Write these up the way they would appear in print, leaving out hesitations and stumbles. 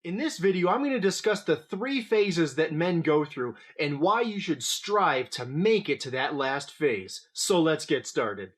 In this video, I'm going to discuss the 3 phases that men go through and why you should strive to make it to that last phase. So let's get started.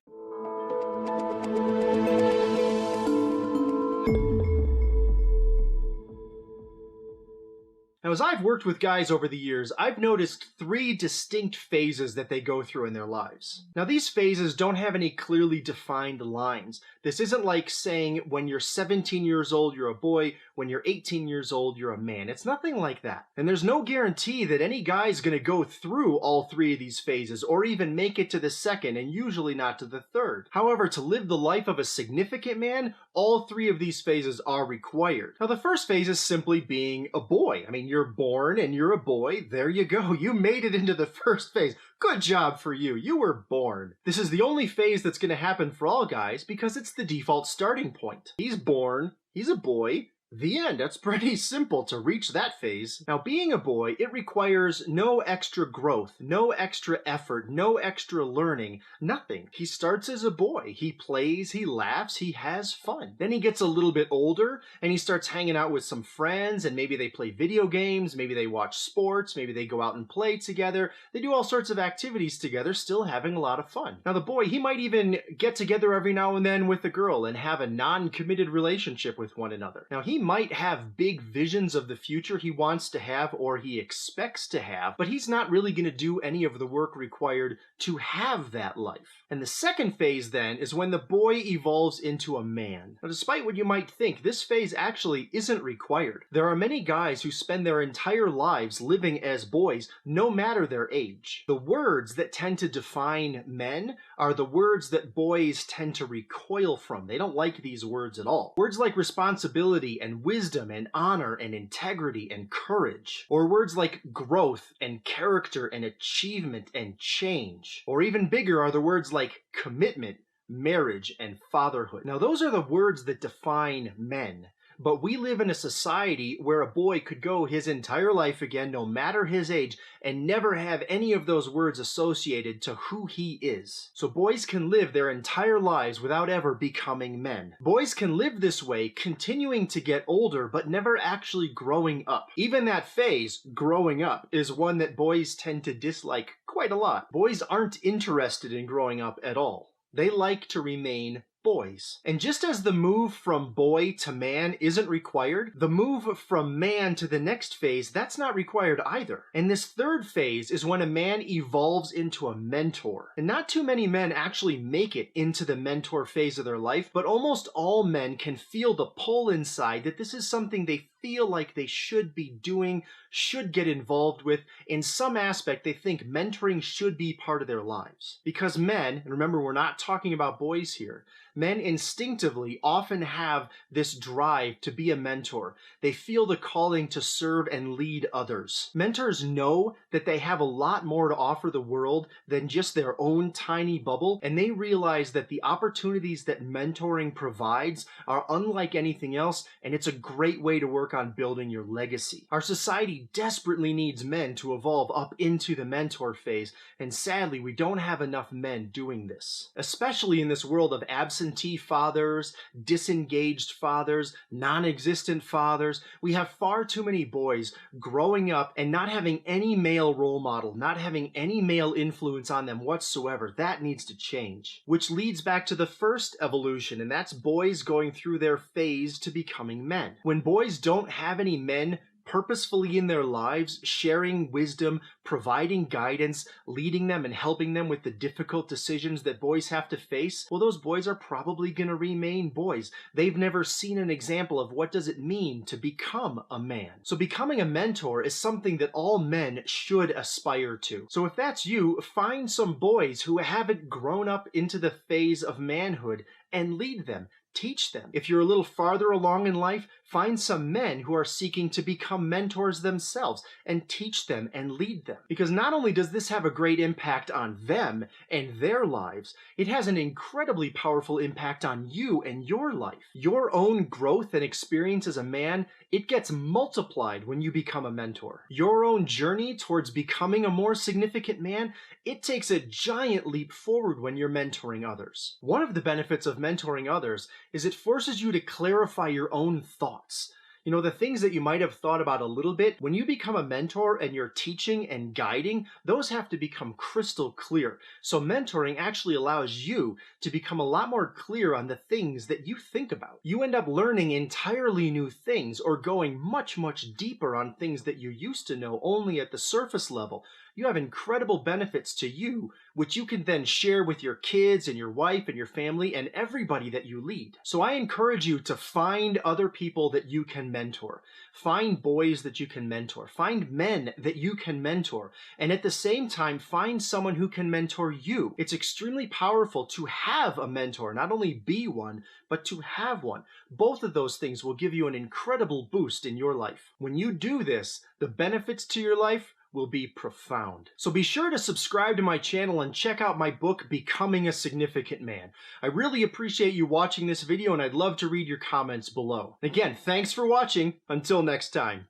Now, as I've worked with guys over the years, I've noticed 3 distinct phases that they go through in their lives. Now, these phases don't have any clearly defined lines. This isn't like saying when you're 17 years old, you're a boy, when you're 18 years old, you're a man. It's nothing like that. And there's no guarantee that any guy's going to go through all 3 of these phases or even make it to the second, and usually not to the third. However, to live the life of a significant man, all 3 of these phases are required. Now, the first phase is simply being a boy. I mean, you're born and you're a boy. There you go. You made it into the first phase. Good job for you. You were born. This is the only phase that's going to happen for all guys because it's the default starting point. He's born. He's a boy. The end. That's pretty simple to reach that phase. Now, being a boy, it requires no extra growth, no extra effort, no extra learning, nothing. He starts as a boy. He plays, he laughs, he has fun. Then he gets a little bit older and he starts hanging out with some friends, and maybe they play video games, maybe they watch sports, maybe they go out and play together. They do all sorts of activities together, still having a lot of fun. Now, the boy, he might even get together every now and then with a girl and have a non-committed relationship with one another. Now, he might have big visions of the future he wants to have or he expects to have, but he's not really going to do any of the work required to have that life. And the second phase then is when the boy evolves into a man. Now, despite what you might think, this phase actually isn't required. There are many guys who spend their entire lives living as boys, no matter their age. The words that tend to define men are the words that boys tend to recoil from. They don't like these words at all. Words like responsibility and wisdom and honor and integrity and courage, or words like growth and character and achievement and change, or even bigger are the words like commitment, marriage, and fatherhood. Now, those are the words that define men. But we live in a society where a boy could go his entire life again, no matter his age, and never have any of those words associated to who he is. So boys can live their entire lives without ever becoming men. Boys can live this way, continuing to get older, but never actually growing up. Even that phase, growing up, is one that boys tend to dislike quite a lot. Boys aren't interested in growing up at all. They like to remain boys. And just as the move from boy to man isn't required, the move from man to the next phase, that's not required either. And this third phase is when a man evolves into a mentor. And not too many men actually make it into the mentor phase of their life, but almost all men can feel the pull inside that this is something they feel like they should be doing, should get involved with. In some aspect, they think mentoring should be part of their lives. Because men, and remember, we're not talking about boys here, men instinctively often have this drive to be a mentor. They feel the calling to serve and lead others. Mentors know that they have a lot more to offer the world than just their own tiny bubble, and they realize that the opportunities that mentoring provides are unlike anything else, and it's a great way to work on building your legacy. Our society desperately needs men to evolve up into the mentor phase, and sadly, we don't have enough men doing this. Especially in this world of absentee fathers, disengaged fathers, non-existent fathers, we have far too many boys growing up and not having any male role model, not having any male influence on them whatsoever. That needs to change. Which leads back to the first evolution, and that's boys going through their phase to becoming men. When boys don't have any men purposefully in their lives, sharing wisdom, providing guidance, leading them and helping them with the difficult decisions that boys have to face, well, those boys are probably going to remain boys. They've never seen an example of what does it mean to become a man. So becoming a mentor is something that all men should aspire to. So if that's you, find some boys who haven't grown up into the phase of manhood and lead them. Teach them. If you're a little farther along in life, find some men who are seeking to become mentors themselves and teach them and lead them. Because not only does this have a great impact on them and their lives, it has an incredibly powerful impact on you and your life. Your own growth and experience as a man, it gets multiplied when you become a mentor. Your own journey towards becoming a more significant man, it takes a giant leap forward when you're mentoring others. One of the benefits of mentoring others is it forces you to clarify your own thoughts. You know, the things that you might have thought about a little bit, when you become a mentor and you're teaching and guiding, those have to become crystal clear. So mentoring actually allows you to become a lot more clear on the things that you think about. You end up learning entirely new things or going much, much deeper on things that you used to know only at the surface level. You have incredible benefits to you, which you can then share with your kids and your wife and your family and everybody that you lead. So I encourage you to find other people that you can mentor. Find boys that you can mentor. Find men that you can mentor. And at the same time, find someone who can mentor you. It's extremely powerful to have a mentor, not only be one, but to have one. Both of those things will give you an incredible boost in your life. When you do this, the benefits to your life will be profound. So be sure to subscribe to my channel and check out my book, Becoming a Significant Man. I really appreciate you watching this video, and I'd love to read your comments below. Again, thanks for watching. Until next time.